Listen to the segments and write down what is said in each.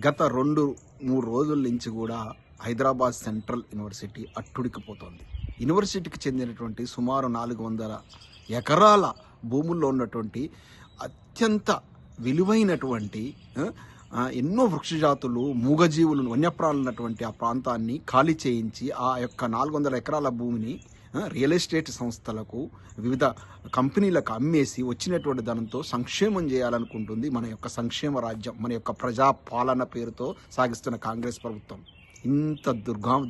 గత 2-3 రోజుల నుంచి కూడా హైదరాబాద్ సెంట్రల్ యూనివర్సిటీ అట్టుడికిపోతోంది. యూనివర్సిటీకి చెందినటువంటి సుమారు 400 ఎకరాల భూముల్లో ఉన్నటువంటి అత్యంత విలువైనటువంటి ఎన్నో వృక్షజాతులు, మూగజీవులు, వన్యప్రాణులు ఉన్నటువంటి ఆ ప్రాంతాన్ని ఖాళీ చేయించి ఆ యొక్క 400 ఎకరాల భూమిని రియల్ ఎస్టేట్ సంస్థలకు, వివిధ కంపెనీలకు అమ్మేసి వచ్చినటువంటి ధనంతో సంక్షేమం చేయాలనుకుంటుంది మన యొక్క సంక్షేమ రాజ్యం, మన యొక్క ప్రజా పాలన పేరుతో సాగిస్తున్న కాంగ్రెస్ ప్రభుత్వం. ఇంత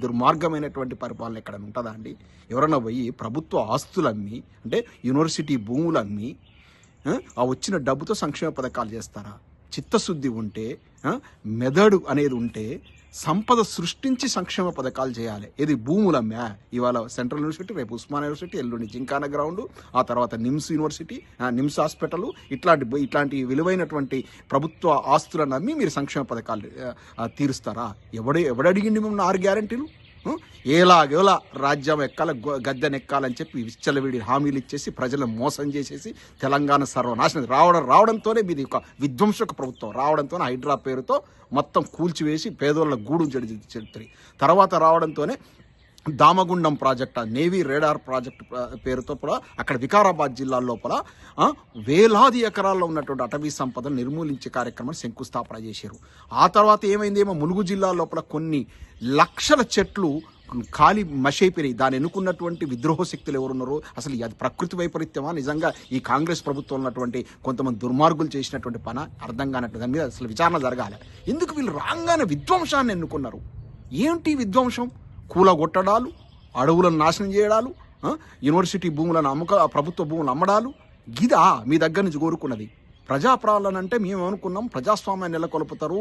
దుర్మార్గమైనటువంటి పరిపాలన ఎక్కడ ఉంటుందా అండి? ఎవరైనా పోయి ప్రభుత్వ ఆస్తులు అమ్మి, అంటే యూనివర్సిటీ భూములు అమ్మి ఆ వచ్చిన డబ్బుతో సంక్షేమ పథకాలు చేస్తారా? చిత్తశుద్ధి ఉంటే, మెదడు అనేది ఉంటే సంపద సృష్టించి సంక్షేమ పథకాలు చేయాలి. ఇది భూములమ్మే. ఇవాళ సెంట్రల్ యూనివర్సిటీ, రేపు ఉస్మానియా యూనివర్సిటీ, ఎల్లుండి జింకానా గ్రౌండ్, ఆ తర్వాత నిమ్స్ యూనివర్సిటీ, నిమ్స్ హాస్పిటల్, ఇట్లాంటి విలువైనటువంటి ప్రభుత్వ ఆస్తులను నమ్మి మీరు సంక్షేమ పథకాలు తీరుస్తారా? ఎవడడిగిండి మిమ్మల్ని 6 గ్యారంటీలు? ఎలాగోలా రాజ్యం ఎక్కాల, గద్దెనెక్కాలని చెప్పి విచ్చలవిడి హామీలు ఇచ్చేసి ప్రజలను మోసం చేసేసి తెలంగాణ సర్వనాశనం రావడంతోనే మీది ఒక విధ్వంసక ప్రభుత్వం రావడంతోనే హైడ్రా పేరుతో మొత్తం కూల్చివేసి పేదోళ్ళ గూడు చరిత్ర తర్వాత రావడంతోనే Damagundam project, navy radar project పేరుతో కూడా అక్కడ వికారాబాద్ జిల్లా లోపల వేలాది ఎకరాల్లో ఉన్నటువంటి అటవీ సంపదను నిర్మూలించే కార్యక్రమాన్ని శంకుస్థాపన చేశారు. ఆ తర్వాత ఏమైందేమో ములుగు జిల్లా లోపల కొన్ని లక్షల చెట్లు ఖాళీ మషైపోయినాయి. దాన్ని ఎన్నుకున్నటువంటి విద్రోహ శక్తులు ఎవరున్నారో, అసలు అది ప్రకృతి వైపరీత్యమా, నిజంగా ఈ కాంగ్రెస్ ప్రభుత్వం ఉన్నటువంటి కొంతమంది దుర్మార్గులు చేసినటువంటి పని అర్థం కానట్టు దాని మీద అసలు విచారణ జరగాలి. ఎందుకు వీళ్ళు రాగానే విధ్వంసాన్ని ఎన్నుకున్నారు? ఏంటి విధ్వంసం? కూలగొట్టడాలు, అడవులను నాశనం చేయడాలు, యూనివర్సిటీ భూములను ప్రభుత్వ భూములు అమ్మడాలు, గిదా మీ దగ్గర నుంచి కోరుకున్నది? ప్రజాపాలన అంటే మేము అనుకున్నాం, ప్రజాస్వామ్యాన్ని నెలకొల్పుతారు,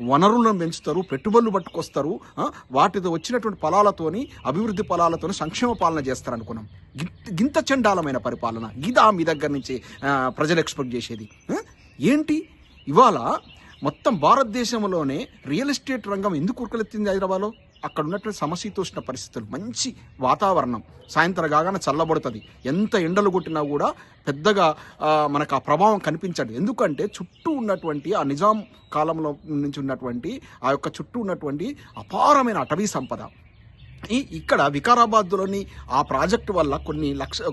వనరులను పెంచుతారు, పెట్టుబడులు పట్టుకొస్తారు, వాటితో వచ్చినటువంటి ఫలాలతోని, అభివృద్ధి ఫలాలతోని సంక్షేమ పాలన చేస్తారు అనుకున్నాం. గింత చండాలమైన పరిపాలన గిదా మీ దగ్గర నుంచి ప్రజలు ఎక్స్పెక్ట్ చేసేది? ఏంటి ఇవాళ మొత్తం భారతదేశంలోనే రియల్ ఎస్టేట్ రంగం ఎందుకు ఉరకలెత్తింది? హైదరాబాద్లో అక్కడ ఉన్నటువంటి సమశీతోష్ణ పరిస్థితులు, మంచి వాతావరణం, సాయంత్రం కాగానే చల్లబడుతుంది. ఎంత ఎండలు కొట్టినా కూడా పెద్దగా మనకు ఆ ప్రభావం కనిపించదు. ఎందుకంటే చుట్టూ ఉన్నటువంటి ఆ నిజాం కాలంలో నుంచి ఉన్నటువంటి ఆ యొక్క చుట్టూ ఉన్నటువంటి అపారమైన అటవీ సంపద. ఇక్కడ వికారాబాద్లోని ఆ ప్రాజెక్టు వల్ల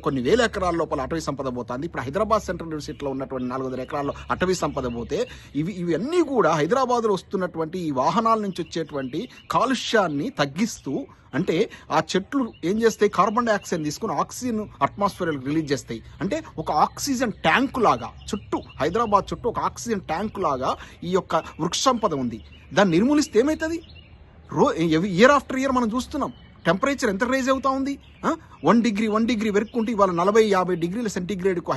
కొన్ని వేల ఎకరాల లోపల అటవీ సంపద పోతుంది. ఇప్పుడు హైదరాబాద్ సెంట్రల్ యూనివర్సిటీలో ఉన్నటువంటి 400 ఎకరాల్లో అటవీ సంపద పోతే ఇవన్నీ కూడా హైదరాబాద్లో వస్తున్నటువంటి ఈ వాహనాల నుంచి వచ్చేటువంటి కాలుష్యాన్ని తగ్గిస్తూ, అంటే ఆ చెట్లు ఏం చేస్తాయి, కార్బన్ డైఆక్సైడ్ తీసుకుని ఆక్సిజన్ అట్మాస్ఫియర్ రిలీజ్ చేస్తాయి. అంటే ఒక ఆక్సిజన్ ట్యాంకు లాగా చుట్టూ, హైదరాబాద్ చుట్టూ ఒక ఆక్సిజన్ ట్యాంకు లాగా ఈ యొక్క వృక్ష సంపద ఉంది. దాన్ని నిర్మూలిస్తే ఏమవుతుంది? ఇయర్ ఆఫ్టర్ ఇయర్ మనం చూస్తున్నాం టెంపరేచర్ ఎంత రైజ్ అవుతా ఉంది. 1 డిగ్రీ వెరుక్కుంటే ఇవాళ 40-50 డిగ్రీల సెంటీగ్రేడ్కు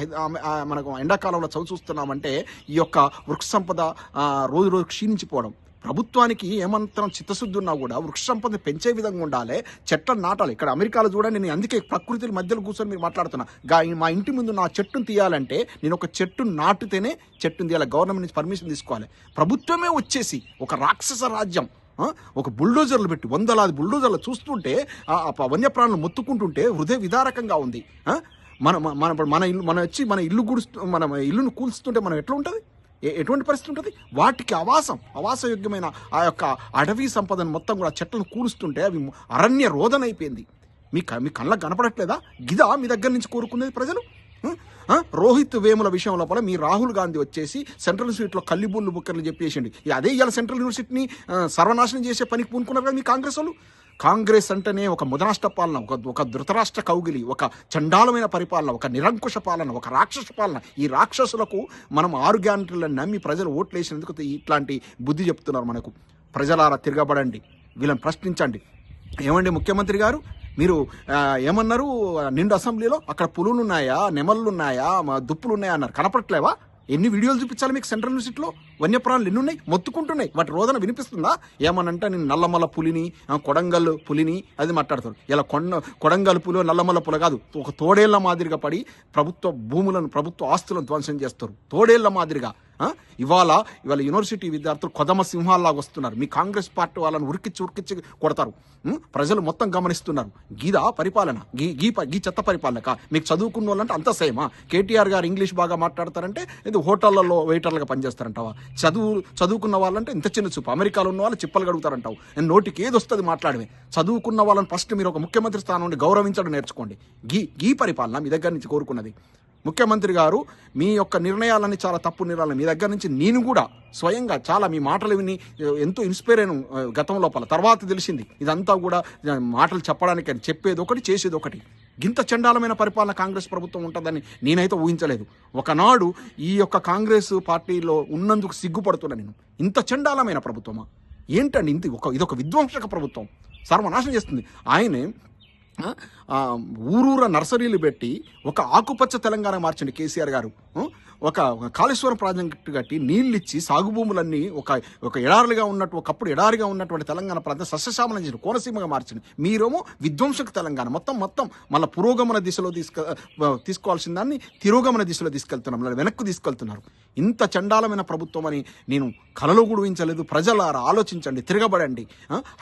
మనకు ఎండాకాలంలో చూస్తున్నామంటే ఈ యొక్క వృక్ష సంపద రోజు క్షీణించిపోవడం. ప్రభుత్వానికి ఏమంతరం చిత్తశుద్ధి ఉన్నా కూడా వృక్ష సంపద పెంచే విధంగా ఉండాలి, చెట్లను నాటాలి. ఇక్కడ అమెరికాలో చూడండి, నేను అందుకే ప్రకృతి మధ్యలో కూర్చొని మీరు మాట్లాడుతున్నా. మా ఇంటి ముందు నా చెట్టును తీయాలంటే నేను ఒక చెట్టును నాటితేనే చెట్టును తీయాలి, గవర్నమెంట్ నుంచి పర్మిషన్ తీసుకోవాలి. ప్రభుత్వమే వచ్చేసి ఒక రాక్షస రాజ్యం, ఒక బుల్డోజర్లు పెట్టి వందలాది బుల్డోజర్లు చూస్తుంటే వన్యప్రాణులు మొత్తుకుంటుంటే హృదయ విదారకంగా ఉంది. మన ఇల్లును కూల్స్తుంటే మనం ఎట్లా ఉంటుంది? ఎటువంటి పరిస్థితి ఉంటుంది? వాటికి ఆవాసయోగ్యమైన ఆ యొక్క అటవీ సంపదను మొత్తం కూడా చెట్లను కూలుస్తుంటే అవి అరణ్య రోదన అయిపోయింది. మీ కళ్ళకు కనపడట్లేదా? గిదా మీ దగ్గర నుంచి కోరుకునేది ప్రజలు? రోహిత్ వేముల విషయం లోపల మీ రాహుల్ గాంధీ వచ్చేసి సెంట్రల్ యూనివర్సిటీలో కల్లిబుల్లు బుక్కర్లు చెప్పేసిండి. అదే ఇవాళ సెంట్రల్ యూనివర్సిటీని సర్వనాశనం చేసే పనికి పూనుకున్నారు కదా మీ కాంగ్రెస్ వాళ్ళు. కాంగ్రెస్ అంటేనే ఒక ముదరాష్ట్ర పాలన, ఒక ధృతరాష్ట్ర కౌగిలి, ఒక చండాలమైన పరిపాలన, ఒక నిరంకుశ పాలన, ఒక రాక్షస పాలన. ఈ రాక్షసులకు మనం 6 గ్యారంటీలను నమ్మి ప్రజలు ఓట్లు వేసినందుకు ఇట్లాంటి బుద్ధి చెప్తున్నారు మనకు. ప్రజలారా తిరగబడండి, వీళ్ళని ప్రశ్నించండి. ఏమండి ముఖ్యమంత్రి గారు, మీరు ఏమన్నారు నిండు అసెంబ్లీలో? అక్కడ పులులు ఉన్నాయా, నెమళ్ళు ఉన్నాయా, దుప్పులు ఉన్నాయా అన్నారు. కనపడట్లేవా? ఎన్ని వీడియోలు చూపించాలి మీకు? సెంట్రల్ యూనివర్సిటీలో వన్యప్రాణులు ఎన్ని ఉన్నాయి, మొత్తుకుంటున్నాయి. వాటి రోదన వినిపిస్తుందా? ఏమనంటే నేను నల్లమల్ల పులిని, కొడంగల్ పులిని అది మాట్లాడతారు. ఇలా కొడంగల్ పులి, నల్లమల్ల పులి కాదు, ఒక తోడేళ్ల మాదిరిగా పడి ప్రభుత్వ భూములను, ప్రభుత్వ ఆస్తులను ధ్వంసం చేస్తారు తోడేళ్ల మాదిరిగా. ఇవాళ యూనివర్సిటీ విద్యార్థులు కొదమ సింహాల్లాగా వస్తున్నారు. మీ కాంగ్రెస్ పార్టీ వాళ్ళని ఉరికిచ్చి కొడతారు. ప్రజలు మొత్తం గమనిస్తున్నారు. గీదా పరిపాలన, గీ చెత్త పరిపాలనక? మీకు చదువుకున్న వాళ్ళంటే అంత సేమా? కేటీఆర్ గారు ఇంగ్లీష్ బాగా మాట్లాడతారంటే ఇది హోటళ్లలో వెయిటర్లుగా పనిచేస్తారంటావా? చదువుకున్న వాళ్ళంటే ఇంత చిన్న చూపు, అమెరికాలో ఉన్న వాళ్ళు చిప్పలు గడుగుతారంటావు. నేను నోటికి ఏది వస్తుంది మాట్లాడమే. చదువుకున్న వాళ్ళని ఫస్ట్ మీరు ఒక ముఖ్యమంత్రి స్థానం నుండి గౌరవించడం నేర్చుకోండి. గీ పరిపాలన మీ దగ్గర నుంచి కోరుకున్నది. ముఖ్యమంత్రి గారు మీ యొక్క నిర్ణయాలన్నీ చాలా తప్పు నిర్ణయాలు. మీ దగ్గర నుంచి నేను కూడా స్వయంగా చాలా మీ మాటలు విని ఎంతో ఇన్స్పైర్ అయిన గతం లోపల. తర్వాత తెలిసింది ఇదంతా కూడా మాటలు చెప్పడానికి అని, చెప్పేది ఒకటి చేసేది ఒకటి. ఇంత చండాలమైన పరిపాలన కాంగ్రెస్ ప్రభుత్వం ఉంటుందని నేనైతే ఊహించలేదు. ఒకనాడు ఈ యొక్క కాంగ్రెస్ పార్టీలో ఉన్నందుకు సిగ్గుపడుతున్నా నేను. ఇంత చండాలమైన ప్రభుత్వమా ఏంటండి? ఇదొక విధ్వంసక ప్రభుత్వం, సర్వనాశనం చేస్తుంది. ఆయనే ఊరూర నర్సరీలు పెట్టి ఒక ఆకుపచ్చ తెలంగాణ మార్చండి కేసీఆర్ గారు. ఒక కాళేశ్వరం ప్రాజెక్టు కట్టి నీళ్ళు ఇచ్చి సాగు భూములన్నీ ఒక ఎడారులుగా ఉన్నట్టు, ఒకప్పుడు ఎడారిగా ఉన్నటువంటి తెలంగాణ ప్రాంతం సస్యశ్యామలం చేసి కోనసీమగా మార్చింది. మీరేమో విధ్వంసక తెలంగాణ మొత్తం మళ్ళీ పురోగమన దిశలో తీసుకోవాల్సిన దాన్ని తిరోగమన దిశలో తీసుకెళ్తున్నాం, వెనక్కు తీసుకెళ్తున్నారు. ఇంత చండాలమైన ప్రభుత్వం అని నేను కలలో కూడా ఊహించలేదు. ప్రజలారా ఆలోచించండి, తిరగబడండి.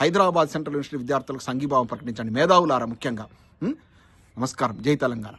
హైదరాబాద్ సెంట్రల్ యూనివర్సిటీ విద్యార్థులకు సంఘీభావం ప్రకటించండి, మేధావులారా ముఖ్యంగా. నమస్కారం. జై తెలంగాణ.